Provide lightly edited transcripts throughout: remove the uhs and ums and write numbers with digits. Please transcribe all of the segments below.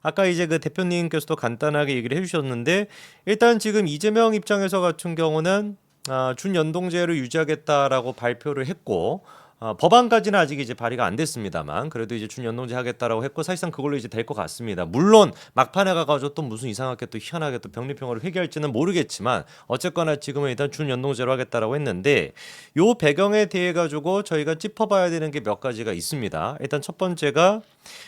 아까 이제 그 대표님께서도 간단하게 얘기를 해주셨는데 일단 지금 이재명 입장에서 같은 경우는 준연동제를 유지하겠다라고 발표를 했고 법안까지는 아직 이제 발의가 안 됐습니다만 그래도 이제 준연동제 하겠다라고 했고 사실상 그걸로 이제 될 것 같습니다. 물론 막판에 가가지고 또 무슨 이상하게 또 희한하게 또 병립형으로 회귀할지는 모르겠지만 어쨌거나 지금은 일단 준연동제로 하겠다라고 했는데 요 배경에 대해 가지고 저희가 짚어봐야 되는 게 몇 가지가 있습니다. 일단 첫 번째가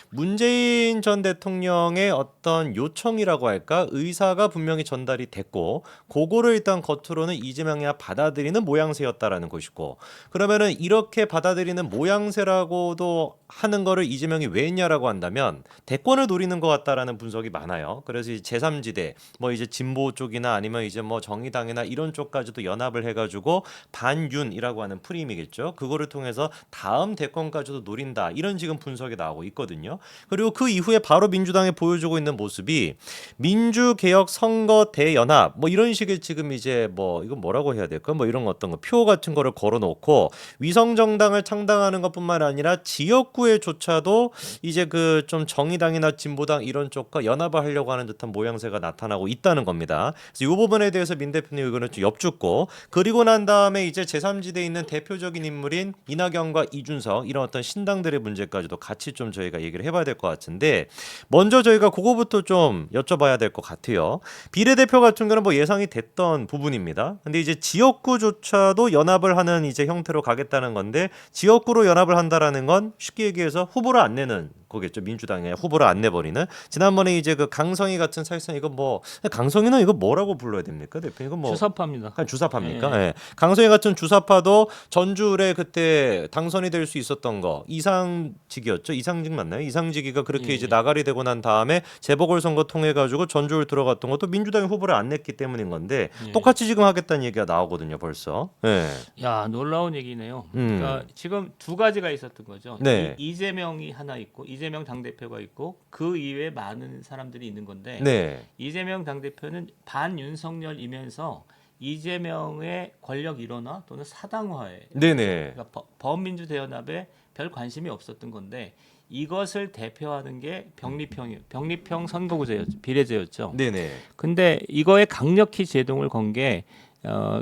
문재인 전 대통령의 어떤 요청이라고 할까 의사가 분명히 전달이 됐고 그거를 일단 겉으로는 이재명이 받아들이는 모양새였다라는 것이고 그러면은 이렇게 받아들이는 모양새라고도 하는 거를 이재명이 왜 했냐라고 한다면 대권을 노리는 것 같다라는 분석이 많아요. 그래서 이 제3지대 뭐 이제 진보 쪽이나 아니면 이제 뭐 정의당이나 이런 쪽까지도 연합을 해가지고 반윤이라고 하는 프레임이겠죠. 그거를 통해서 다음 대권까지도 노린다 이런 지금 분석이 나오고 있거든요. 그리고 그 이후에 바로 민주당이 보여주고 있는 모습이 민주개혁 선거 대연합 뭐 이런 식의 지금 이제 뭐 이건 뭐라고 해야 될까 뭐 이런 어떤 거 표 같은 거를 걸어놓고 위성 정당을 창당하는 것뿐만 아니라 지역구에조차도 이제 그 좀 정의당이나 진보당 이런 쪽과 연합을 하려고 하는 듯한 모양새가 나타나고 있다는 겁니다. 그래서 이 부분에 대해서 민 대표님 의견을 좀 엿듣고 그리고 난 다음에 이제 제3지대에 있는 대표적인 인물인 이낙연과 이준석 이런 어떤 신당들의 문제까지도 같이 좀 저희가 얘기를 해봐야 될 것 같은데 먼저 저희가 그거부터 좀 여쭤봐야 될 것 같아요. 비례대표 같은 경우는 뭐 예상이 됐던 부분입니다. 근데 이제 지역구조차도 연합을 하는 이제 형태로 가겠다는 건데 지역구로 연합을 한다라는 건 쉽게 얘기해서 후보를 안 내는 거겠죠. 민주당에 후보를 안 내버리는. 지난번에 이제 그 강성희 같은 사실상 이거 뭐 강성희는 이거 뭐라고 불러야 됩니까, 대표? 이거 뭐 주사파입니다. 그냥 주사파입니까? 예. 예. 강성희 같은 주사파도 전주에 그때 당선이 될 수 있었던 거 이상직이었죠. 이상직 맞나요? 이상직이가 그렇게 예. 이제 나가리 되고 난 다음에 재보궐선거 통해 가지고 전주를 들어갔던 것도 민주당이 후보를 안 냈기 때문인 건데 예. 똑같이 지금 하겠다는 얘기가 나오거든요, 벌써. 예. 야, 놀라운 얘기네요. 그러니까 지금 두 가지가 있었던 거죠. 네. 이재명이 하나 있고 이재명 당대표가 있고 그 이외에 많은 사람들이 있는 건데 네. 이재명 당대표는 반윤석열이면서 이재명의 권력 일원화 또는 사당화에 네네. 그러니까 범민주 대연합에 별 관심이 없었던 건데 이것을 대표하는 게 병립형 선거구제였죠. 비례제였죠. 네네. 근데 이거에 강력히 제동을 건 게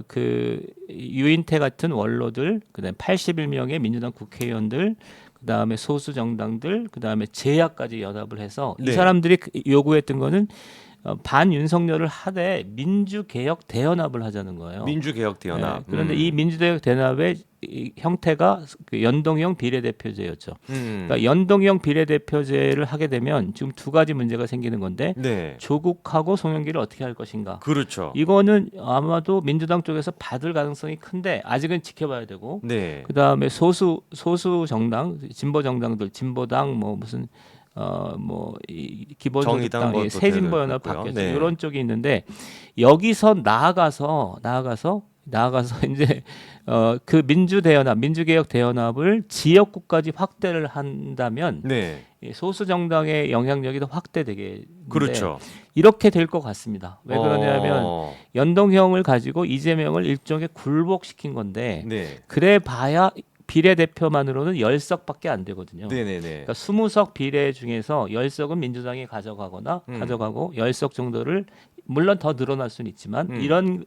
그 유인태 같은 원로들, 그다음에 81명의 민주당 국회의원들, 그다음에 소수 정당들, 그다음에 제야까지 연합을 해서 네. 이 사람들이 요구했던 거는 반윤석열을 하되 민주개혁 대연합을 하자는 거예요. 민주개혁 대연합. 네, 그런데 이 민주개혁 대연합의 이 형태가 그 연동형 비례대표제였죠. 그러니까 연동형 비례대표제를 하게 되면 지금 두 가지 문제가 생기는 건데 네. 조국하고 송영길을 어떻게 할 것인가. 그렇죠. 이거는 아마도 민주당 쪽에서 받을 가능성이 큰데 아직은 지켜봐야 되고 네. 그다음에 소수 정당, 진보 정당들, 진보당 뭐 무슨 뭐 기본소득당, 정의당 새 진보 연합 있고요. 바뀌었죠. 네. 이런 쪽이 있는데 여기서 나아가서 이제 그 민주대연합, 민주개혁 대연합을 지역구까지 확대를 한다면 네. 이 소수 정당의 영향력이 더 확대되게 그렇죠. 이렇게 될 것 같습니다. 왜 그러냐면 연동형을 가지고 이재명을 일종의 굴복시킨 건데 네. 그래 봐야 비례대표만으로는 10석밖에 안 되거든요. 네네네. 그러니까 20석 비례 중에서 10석은 민주당이 가져가고 10석 정도를 물론 더 늘어날 수는 있지만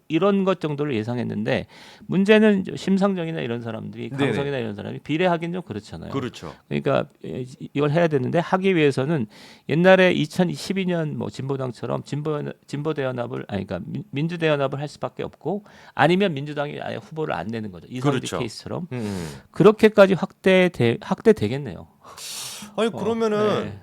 이런 것 정도를 예상했는데 문제는 심상정이나 이런 사람들이 네네. 강성이나 이런 사람이 비례하기는 좀 그렇잖아요. 그렇죠. 그러니까 이걸 해야 되는데 하기 위해서는 옛날에 2012년 뭐 진보당처럼 진보대연합을 그러니까 민주대연합을 할 수밖에 없고 아니면 민주당이 아예 후보를 안 내는 거죠. 이성비 그렇죠. 케이스처럼 그렇게까지 확대되겠네요. 아니 그러면은 네.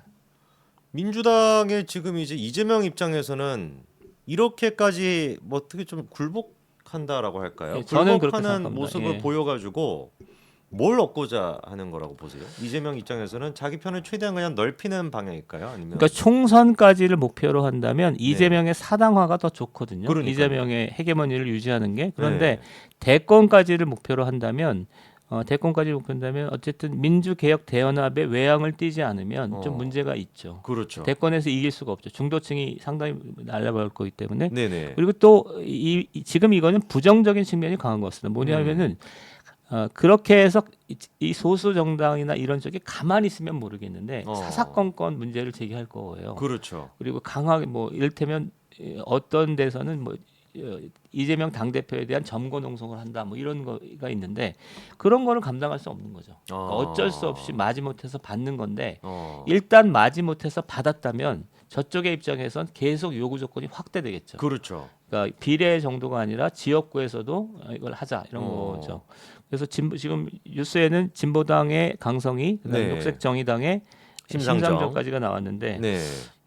민주당의 지금 이제 이재명 입장에서는 이렇게까지 뭐 어떻게 좀 굴복한다라고 할까요? 예, 저는 그렇게 굴복하는 생각합니다. 모습을 예. 보여가지고 뭘 얻고자 하는 거라고 보세요? 이재명 입장에서는 자기 편을 최대한 그냥 넓히는 방향일까요? 아니면 그러니까 총선까지를 목표로 한다면 이재명의 사당화가 더 좋거든요. 그러니까요. 이재명의 헤게모니를 유지하는 게 그런데 네. 대권까지를 목표로 한다면 어쨌든 민주개혁 대연합의 외양을 띠지 않으면 좀 문제가 있죠. 그렇죠. 대권에서 이길 수가 없죠. 중도층이 상당히 날라갈 거기 때문에. 네네. 그리고 또 지금 이거는 부정적인 측면이 강한 것 같습니다. 뭐냐면은 그렇게 해서 이 소수 정당이나 이런 쪽이 가만히 있으면 모르겠는데 사사건건 문제를 제기할 거예요. 그렇죠. 그리고 강하게 뭐 이를테면 어떤 데서는 뭐 이재명 당대표에 대한 점거 농성을 한다 뭐 이런 거가 있는데 그런 거를 감당할 수 없는 거죠. 그러니까 어쩔 수 없이 마지못해서 받는 건데 일단 마지못해서 받았다면 저쪽의 입장에선 계속 요구 조건이 확대되겠죠. 그렇죠. 그러니까 비례 정도가 아니라 지역구에서도 이걸 하자 이런 거죠. 그래서 지금 뉴스에는 진보당의 강성희, 그다음에 네. 녹색정의당의 심상정. 심상정까지가 나왔는데 네.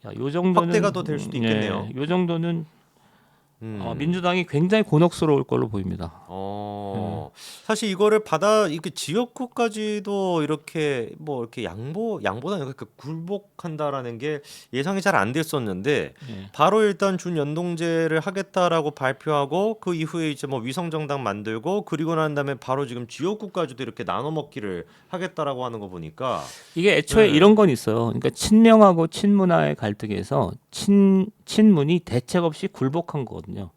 야, 요 정도는 확대가 더 될 수도 있겠네요. 요 정도는 민주당이 굉장히 곤혹스러울 걸로 보입니다. 사실 이거를 이렇게 지역구까지도 이렇게 뭐 이렇게 양보다 이렇게 굴복한다라는 게 예상이 잘 안 됐었는데 예. 바로 일단 준 연동제를 하겠다라고 발표하고 그 이후에 이제 뭐 위성정당 만들고 그리고 난 다음에 바로 지금 지역구까지도 이렇게 나눠 먹기를 하겠다라고 하는 거 보니까 이게 애초에 네. 이런 건 있어요. 그러니까 친명하고 친문화의 갈등에서 친문이 대책 없이 굴복한 거거든요.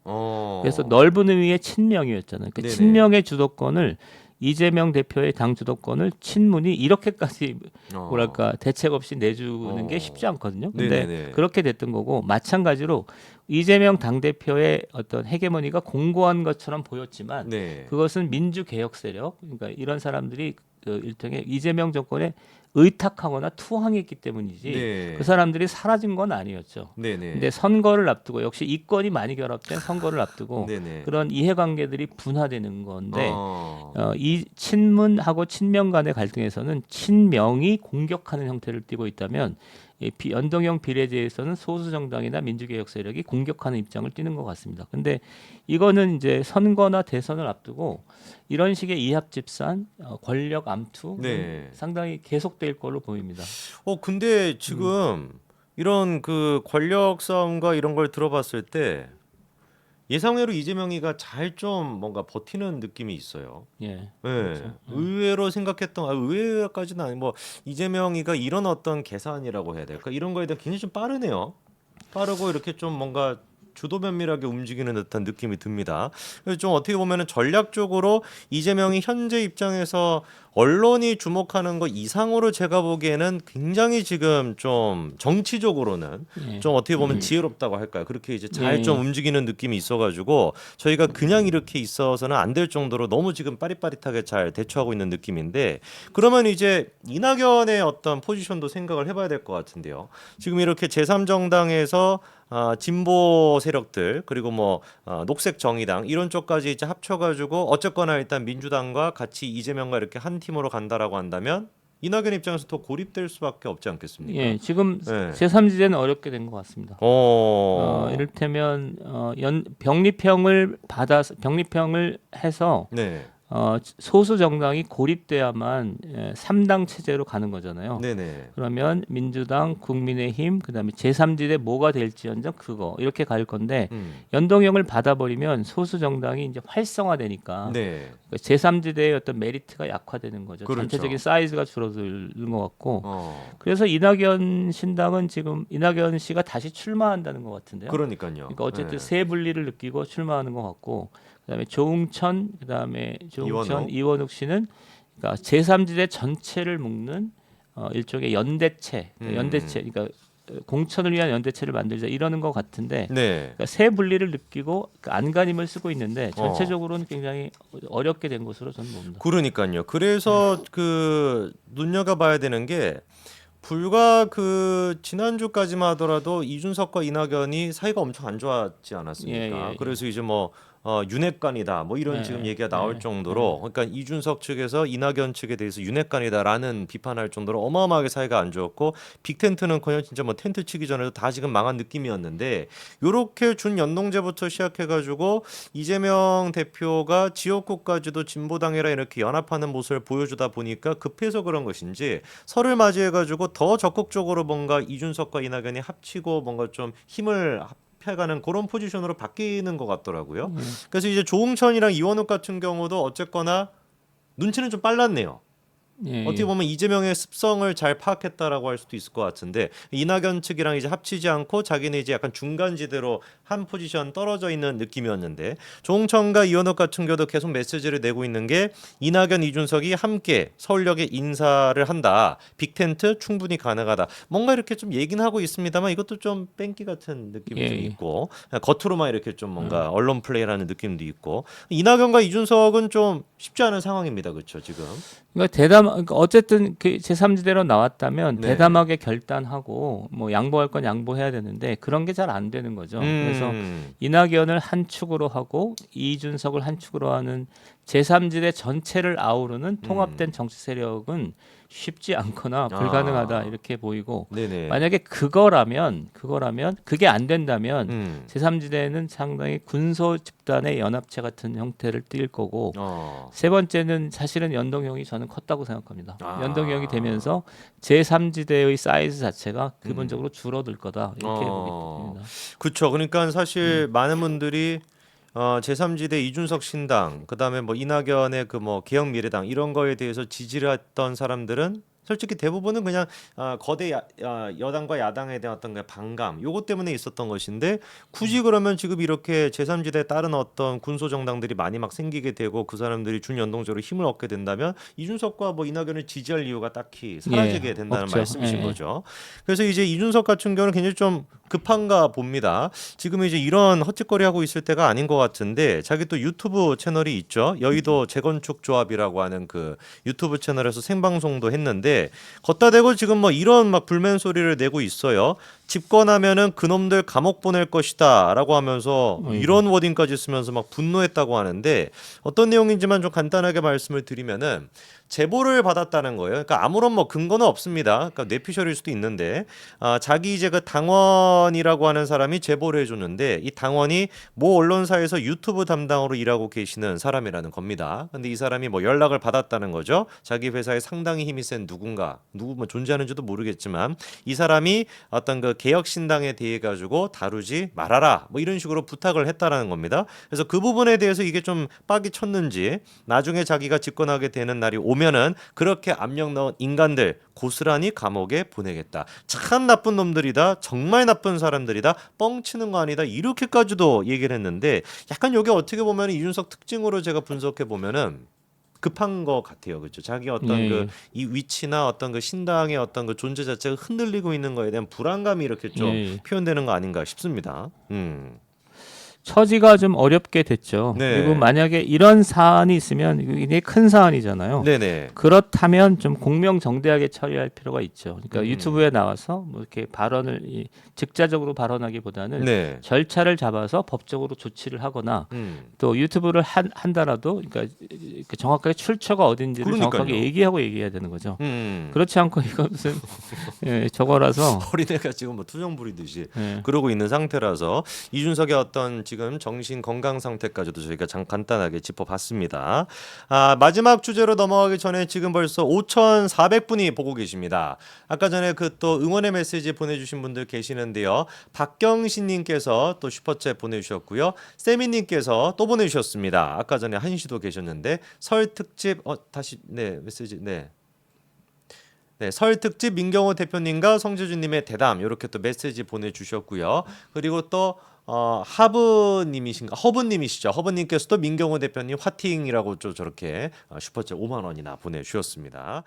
그래서 넓은 의미의 친명이었잖아요. 그러니까 네네. 친명의 주도권을 이재명 대표의 당 주도권을 친문이 이렇게까지 뭐랄까 대책 없이 내주는 게 쉽지 않거든요. 근데 네네네. 그렇게 됐던 거고 마찬가지로 이재명 당 대표의 어떤 헤게모니가 공고한 것처럼 보였지만 네. 그것은 민주개혁 세력, 그러니까 이런 사람들이 그 일종의 이재명 정권에 의탁하거나 투항했기 때문이지 네. 그 사람들이 사라진 건 아니었죠. 네네. 근데 선거를 앞두고 역시 이권이 많이 결합된 선거를 앞두고 네네. 그런 이해관계들이 분화되는 건데 어. 이 친문하고 친명 간의 갈등에서는 친명이 공격하는 형태를 띠고 있다면 이 연동형 비례제에서는 소수 정당이나 민주개혁 세력이 공격하는 입장을 띠는 것 같습니다. 근데 이거는 이제 선거나 대선을 앞두고 이런 식의 이합집산, 권력 암투 네. 상당히 계속될 걸로 보입니다. 근데 지금 이런 그 권력 싸움과 이런 걸 들어봤을 때 예상외로 이재명이가 잘 좀 뭔가 버티는 느낌이 있어요. 예. 네. 그렇죠. 의외로 생각했던 의외까지는 아니 뭐 이재명이가 이런 어떤 계산이라고 해야 될까 이런 거에 대해 굉장히 좀 빠르네요. 빠르고 이렇게 좀 뭔가 주도 면밀하게 움직이는 듯한 느낌이 듭니다. 그래서 좀 어떻게 보면은 전략적으로 이재명이 현재 입장에서 언론이 주목하는 거 이상으로 제가 보기에는 굉장히 지금 좀 정치적으로는 예. 좀 어떻게 보면 지혜롭다고 할까요? 그렇게 이제 잘 예. 좀 움직이는 느낌이 있어가지고 저희가 그냥 이렇게 있어서는 안 될 정도로 너무 지금 빠릿빠릿하게 잘 대처하고 있는 느낌인데 그러면 이제 이낙연의 어떤 포지션도 생각을 해봐야 될 것 같은데요. 지금 이렇게 제3정당에서 진보 세력들 그리고 뭐 녹색 정의당 이런 쪽까지 이제 합쳐가지고 어쨌거나 일단 민주당과 같이 이재명과 이렇게 한 팀으로 간다라고 한다면 이낙연 입장에서 더 고립될 수밖에 없지 않겠습니까? 예, 지금 네. 제3지대는 어렵게 된 것 같습니다. 이를테면 병립형을 해서 네, 소수 정당이 고립돼야만 3당 체제로 가는 거잖아요. 네네. 그러면 민주당, 국민의힘, 그다음에 제3지대 뭐가 될지언정 그거 이렇게 갈 건데 연동형을 받아버리면 소수 정당이 이제 활성화되니까 네, 제3지대의 어떤 메리트가 약화되는 거죠. 그렇죠. 전체적인 사이즈가 줄어드는 것 같고. 어, 그래서 이낙연 신당은 지금 이낙연 씨가 다시 출마한다는 것 같은데요. 그러니까요. 그러니까 어쨌든 네. 새 분리를 느끼고 출마하는 것 같고, 그다음에 조응천, 이원욱 씨는 그러니까 제3지대 전체를 묶는 일종의 연대체, 그러니까 공천을 위한 연대체를 만들자 이러는 것 같은데 네. 그러니까 새 분리를 느끼고 그 안간힘을 쓰고 있는데 전체적으로는 굉장히 어렵게 된 것으로 저는 봅니다. 그러니까요. 그래서 그 눈여겨봐야 되는 게 불과 그 지난주까지만 하더라도 이준석과 이낙연이 사이가 엄청 안 좋았지 않았습니까? 예. 그래서 이제 뭐 윤핵관이다 뭐 이런 네, 지금 얘기가 나올 네, 정도로 그러니까 이준석 측에서 이낙연 측에 대해서 윤핵관이다라는 비판할 정도로 어마어마하게 사이가 안 좋았고 빅텐트는커녕 진짜 뭐 텐트 치기 전에도 다 지금 망한 느낌이었는데 요렇게 준 연동제부터 시작해가지고 이재명 대표가 지역구까지도 진보당이라 이렇게 연합하는 모습을 보여주다 보니까 급해서 그런 것인지 설을 맞이해가지고 더 적극적으로 뭔가 이준석과 이낙연이 합치고 뭔가 좀 힘을 해가는 그런 포지션으로 바뀌는 것 같더라고요. 그래서 이제 조응천이랑 이원욱 같은 경우도 어쨌거나 눈치는 좀 빨랐네요. 예, 어떻게 보면 이재명의 습성을 잘 파악했다라고 할 수도 있을 것 같은데 이낙연 측이랑 이제 합치지 않고 자기는 이제 약간 중간지대로 한 포지션 떨어져 있는 느낌이었는데 조홍천과 이원욱 같은 경우도 계속 메시지를 내고 있는 게 이낙연, 이준석이 함께 서울역에 인사를 한다. 빅텐트 충분히 가능하다. 뭔가 이렇게 좀 얘기는 하고 있습니다만 이것도 좀 뺑기 같은 느낌이 예, 좀 예. 있고 겉으로만 이렇게 좀 뭔가 언론 플레이라는 느낌도 있고 이낙연과 이준석은 좀 쉽지 않은 상황입니다. 그렇죠 지금. 그러니까 어쨌든 그 제3지대로 나왔다면 네. 대담하게 결단하고 뭐 양보할 건 양보해야 되는데 그런 게 잘 안 되는 거죠. 그래서 이낙연을 한 축으로 하고 이준석을 한 축으로 하는 제3지대 전체를 아우르는 통합된 정치 세력은 쉽지 않거나 불가능하다 이렇게 보이고 네네. 만약에 그거라면 그게 안 된다면 음. 제3지대는 상당히 군소 집단의 연합체 같은 형태를 띌 거고 어. 세 번째는 사실은 연동형이 저는 컸다고 생각합니다. 아. 연동형이 되면서 제3지대의 사이즈 자체가 기본적으로 줄어들 거다 이렇게 보기 때문입니다. 그렇죠. 그러니까 사실 많은 분들이 제3지대 이준석 신당, 그다음에 뭐 이낙연의 그 뭐 개혁미래당 이런 거에 대해서 지지를 했던 사람들은 솔직히 대부분은 그냥 거대 여당과 야당에 대한 어떤 그 반감 요것 때문에 있었던 것인데 굳이 그러면 지금 이렇게 제3지대에 따른 어떤 군소 정당들이 많이 막 생기게 되고 그 사람들이 준연동적으로 힘을 얻게 된다면 이준석과 뭐 이낙연을 지지할 이유가 딱히 사라지게 예, 된다는 없죠. 말씀이신 예. 거죠. 그래서 이제 이준석 같은 경우는 굉장히 좀 급한가 봅니다. 지금 이제 이런 헛짓거리 하고 있을 때가 아닌 것 같은데 자기 또 유튜브 채널이 있죠. 여의도 재건축 조합이라고 하는 그 유튜브 채널에서 생방송도 했는데 걷다 대고 지금 뭐 이런 막 불만 소리를 내고 있어요. 집권하면은 그놈들 감옥 보낼 것이다라고 하면서 이런 워딩까지 쓰면서 막 분노했다고 하는데 어떤 내용인지만 좀 간단하게 말씀을 드리면은 제보를 받았다는 거예요. 그러니까 아무런 뭐 근거는 없습니다. 그러니까 뇌피셜일 수도 있는데 자기 이제 그 당원이라고 하는 사람이 제보를 해줬는데 이 당원이 모 언론사에서 유튜브 담당으로 일하고 계시는 사람이라는 겁니다. 근데 이 사람이 뭐 연락을 받았다는 거죠. 자기 회사에 상당히 힘이 센 누구 뭐 존재하는지도 모르겠지만 이 사람이 어떤 그 개혁신당에 대해 가지고 다루지 말아라 뭐 이런 식으로 부탁을 했다라는 겁니다. 그래서 그 부분에 대해서 이게 좀 빡이 쳤는지 나중에 자기가 집권하게 되는 날이 오면은 그렇게 압력 넣은 인간들 고스란히 감옥에 보내겠다. 참 나쁜 놈들이다. 정말 나쁜 사람들이다. 뻥치는 거 아니다. 이렇게까지도 얘기를 했는데 약간 이게 어떻게 보면 이준석 특징으로 제가 분석해 보면은 급한 것 같아요, 그렇죠? 자기 어떤 예, 그 이 위치나 어떤 그 신당의 어떤 그 존재 자체가 흔들리고 있는 거에 대한 불안감이 이렇게 좀 예. 표현되는 거 아닌가 싶습니다. 처지가 좀 어렵게 됐죠. 네. 그리고 만약에 이런 사안이 있으면 이게 굉장히 큰 사안이잖아요. 네네. 그렇다면 좀 공명정대하게 처리할 필요가 있죠. 그러니까 음. 유튜브에 나와서 뭐 이렇게 발언을 즉자적으로 발언하기보다는 네. 절차를 잡아서 법적으로 조치를 하거나 또 유튜브를 한다라도 그러니까 그 정확하게 출처가 어딘지를 그러니까요. 정확하게 얘기해야 되는 거죠. 음. 그렇지 않고 이것은 저거라서 어린애가 지금 뭐 투정 부리듯이 예. 그러고 있는 상태라서 이준석의 어떤 지금 정신 건강 상태까지도 저희가 간단하게 짚어봤습니다. 마지막 주제로 넘어가기 전에 지금 벌써 5,400분이 보고 계십니다. 아까 전에 그 또 응원의 메시지 보내주신 분들 계시는데요. 박경신님께서 또 슈퍼챗 보내주셨고요. 세미님께서 또 보내주셨습니다. 아까 전에 한시도 계셨는데 설 특집 다시 네 메시지 네. 네, 설 특집 민경호 대표님과 성재준님의 대담 이렇게 또 메시지 보내주셨고요. 그리고 또 허브님이시죠. 허브님께서도 민경호 대표님 화팅이라고 좀 저렇게 슈퍼챗 5만 원이나 보내주셨습니다.